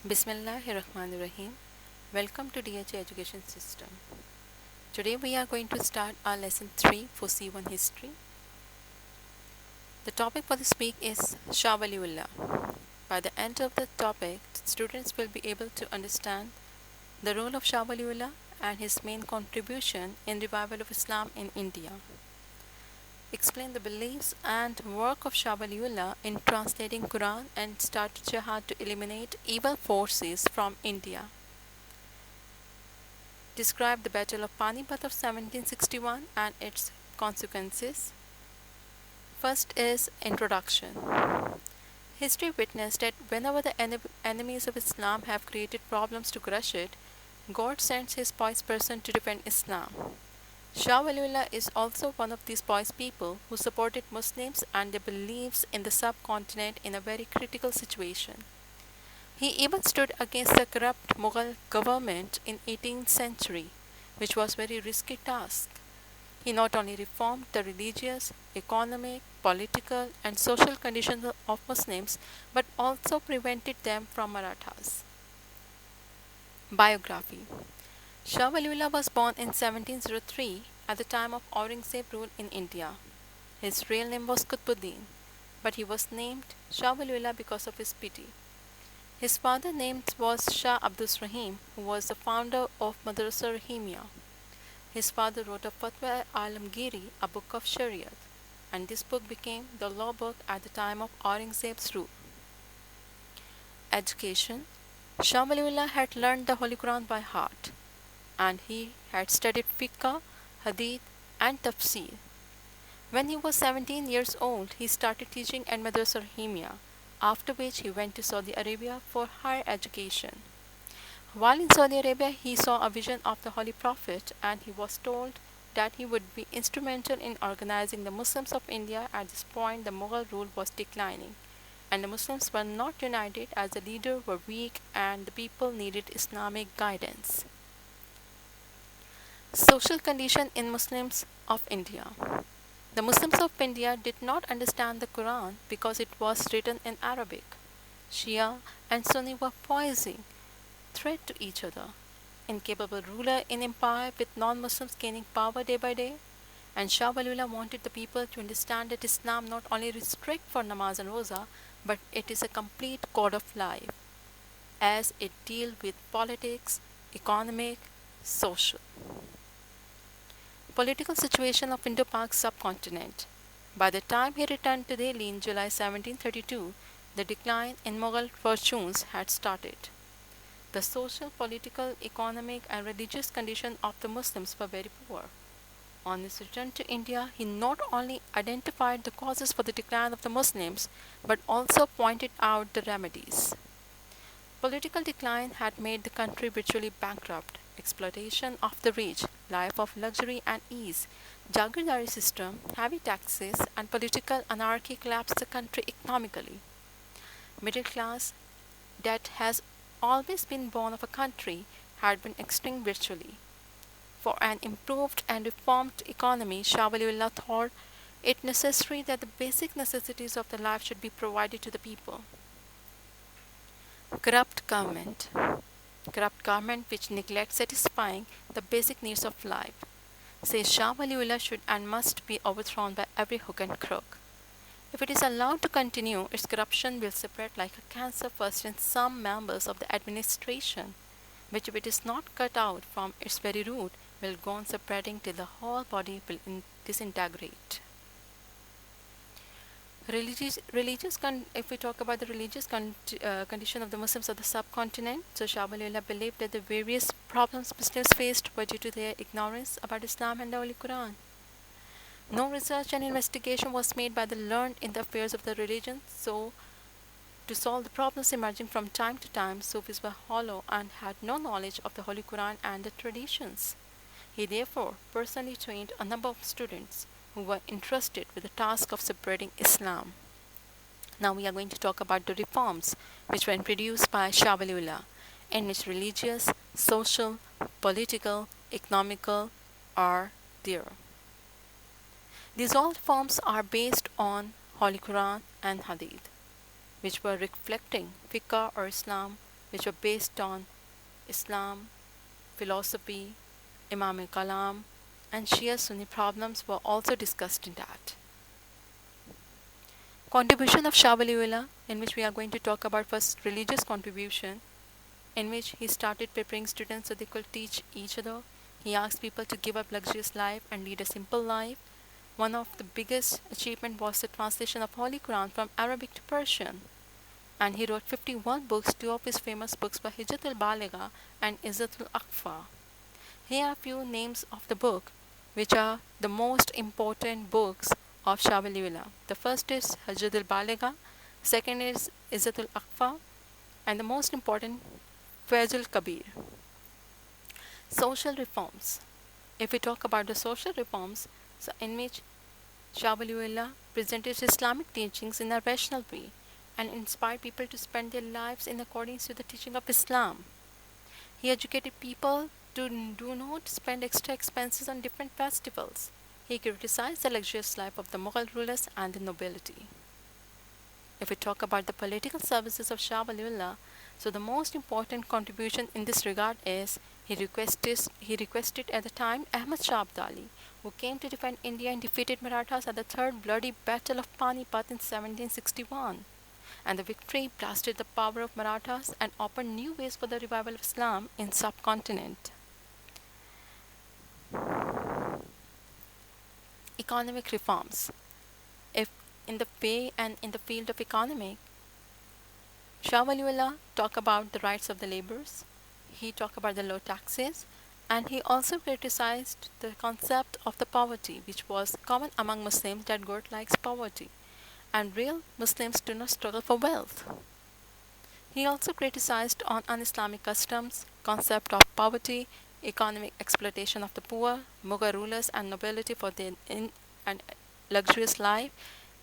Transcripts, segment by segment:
Bismillahirrahmanirrahim. Welcome to DHA Education System. Today we are going to start our lesson 3 for C1 History. The topic for this week is Shah Waliullah. By the end of the topic, students will be able to understand the role of Shah Waliullah and his main contribution in revival of Islam in India. Explain the beliefs and work of Shah Waliullah in translating Quran and start jihad to eliminate evil forces from India. Describe the Battle of Panipat of 1761 and its consequences. First is introduction. History witnessed that whenever the enemies of Islam have created problems to crush it, God sends his pious person to defend Islam. Shah Waliullah is also one of these pious people who supported Muslims and their beliefs in the subcontinent in a very critical situation. He even stood against the corrupt Mughal government in 18th century, which was a very risky task. He not only reformed the religious, economic, political and social conditions of Muslims, but also prevented them from Marathas. Biography. Shah Waliullah was born in 1703 at the time of Aurangzeb rule in India. His real name was Qutbuddin, but he was named Shah Waliullah because of his piety. His father name was Shah Abdus Rahim, who was the founder of Madrasa Rahimia. His father wrote a Fatwa Alamgiri, a book of Shariat, and this book became the law book at the time of Aurangzeb's rule. Education. Shah Waliullah had learned the Holy Quran by heart, and he had studied fiqh, hadith, and tafsir. When he was 17 years old, he started teaching at Madrasa Rahimia, after which he went to Saudi Arabia for higher education. While in Saudi Arabia, he saw a vision of the Holy Prophet and he was told that he would be instrumental in organizing the Muslims of India. At this point, the Mughal rule was declining and the Muslims were not united as the leaders were weak and the people needed Islamic guidance. Social condition in Muslims of India. The Muslims of India did not understand the Quran because it was written in Arabic. Shia and Sunni were poising threat to each other. Incapable ruler in empire with non-Muslims gaining power day by day. And Shah Waliullah wanted the people to understand that Islam not only restricts for namaz and roza, but it is a complete code of life, as it deals with politics, economic, social. Political situation of Indo-Pak subcontinent. By the time he returned to Delhi in July 1732, the decline in Mughal fortunes had started. The social, political, economic, and religious condition of the Muslims were very poor. On his return to India, he not only identified the causes for the decline of the Muslims, but also pointed out the remedies. Political decline had made the country virtually bankrupt. Exploitation of the rich, life of luxury and ease, Jagirdari system, heavy taxes, and political anarchy collapsed the country economically. Middle class, that has always been born of a country, had been extinct virtually. For an improved and reformed economy, Shah Waliullah thought it necessary that the basic necessities of the life should be provided to the people. Corrupt government. Corrupt government which neglects satisfying the basic needs of life. Says Shah Waliullah should and must be overthrown by every hook and crook. If it is allowed to continue, its corruption will spread like a cancer first in some members of the administration, which if it is not cut out from its very root, will go on spreading till the whole body will disintegrate. If we talk about the religious condition of the Muslims of the subcontinent, so Shah Waliullah believed that the various problems Muslims faced were due to their ignorance about Islam and the Holy Quran. No research and investigation was made by the learned in the affairs of the religion, so to solve the problems emerging from time to time, Sufis were hollow and had no knowledge of the Holy Quran and the traditions. He therefore personally trained a number of students who were entrusted with the task of spreading Islam. Now we are going to talk about the reforms which were introduced by Shah Waliullah, in which religious, social, political, economical are there. These all reforms are based on Holy Quran and Hadith, which were reflecting fiqh or Islam which were based on Islam, philosophy, Imam al-Kalam, and Shia Sunni problems were also discussed in that. Contribution of Shah Waliullah, in which we are going to talk about first religious contribution, in which he started preparing students so they could teach each other. He asked people to give up luxurious life and lead a simple life. One of the biggest achievement was the translation of Holy Quran from Arabic to Persian. And he wrote 51 books. Two of his famous books were Hijjatul Baligha and Izzatul Aqfa. Here are a few names of the book, which are the most important books of Shah Waliullah. The first is Hijjatul Baligha, second is Izzatul Aqfa, and the most important, Fazul Kabir. Social reforms. If we talk about the social reforms, so in which Shah Waliullah presented Islamic teachings in a rational way and inspired people to spend their lives in accordance with the teaching of Islam. He educated people to do not spend extra expenses on different festivals. He criticized the luxurious life of the Mughal rulers and the nobility. If we talk about the political services of Shah Waliullah, so the most important contribution in this regard is he requested at the time Ahmad Shah Abdali, who came to defend India and defeated Marathas at the Third Bloody Battle of Panipat in 1761. And the victory blasted the power of Marathas and opened new ways for the revival of Islam in subcontinent. Economic reforms. If in the way and in the field of economic, Shah Waliullah talk about the rights of the laborers, he talked about the low taxes, and he also criticized the concept of the poverty, which was common among Muslims that God likes poverty, and real Muslims do not struggle for wealth. He also criticized on un-Islamic customs, concept of poverty, economic exploitation of the poor, Mughal rulers and nobility for their and luxurious life.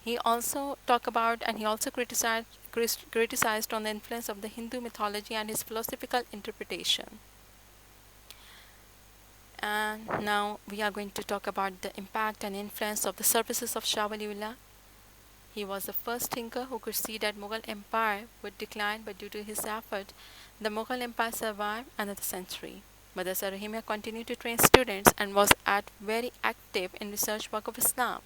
He also talked about and he also criticized on the influence of the Hindu mythology and his philosophical interpretation. And now we are going to talk about the impact and influence of the services of Shah Waliullah. He was the first thinker who could see that Mughal Empire would decline, but due to his effort, the Mughal Empire survived another century. Madrasa Rahimia continued to train students and was very active in research work of Islam.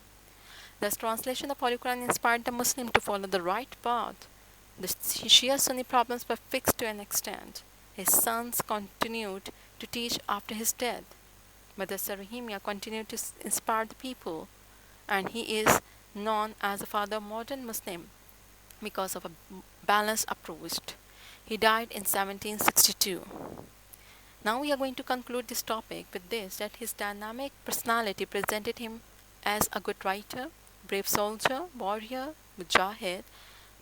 Thus, translation of Holy Quran inspired the Muslim to follow the right path. The Shia Sunni problems were fixed to an extent. His sons continued to teach after his death. Madrasa Rahimia continued to inspire the people, and he is known as the father of modern Muslim because of a balanced approach. He died in 1762. Now we are going to conclude this topic with this, that his dynamic personality presented him as a good writer, brave soldier, warrior, mujahid,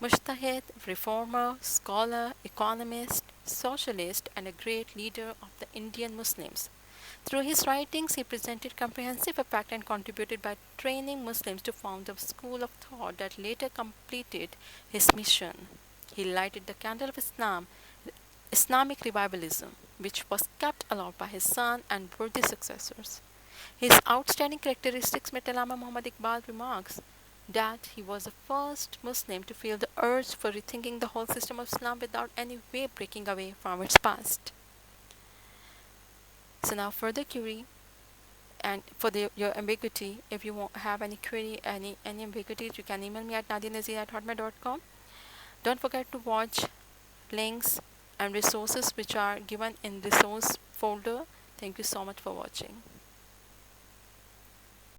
mujtahid, reformer, scholar, economist, socialist, and a great leader of the Indian Muslims. Through his writings, he presented comprehensive effect and contributed by training Muslims to found a school of thought that later completed his mission. He lighted the candle of Islamic revivalism, which was kept aloft by his son and worthy successors. His outstanding characteristics made Allama Muhammad Iqbal remarks that he was the first Muslim to feel the urge for rethinking the whole system of Islam without any way breaking away from its past. So now further query and for your ambiguity, if you have any query, any ambiguities, you can email me at nadinazir@hotmail.com. Don't forget to watch links and resources which are given in resource folder. Thank you so much for watching.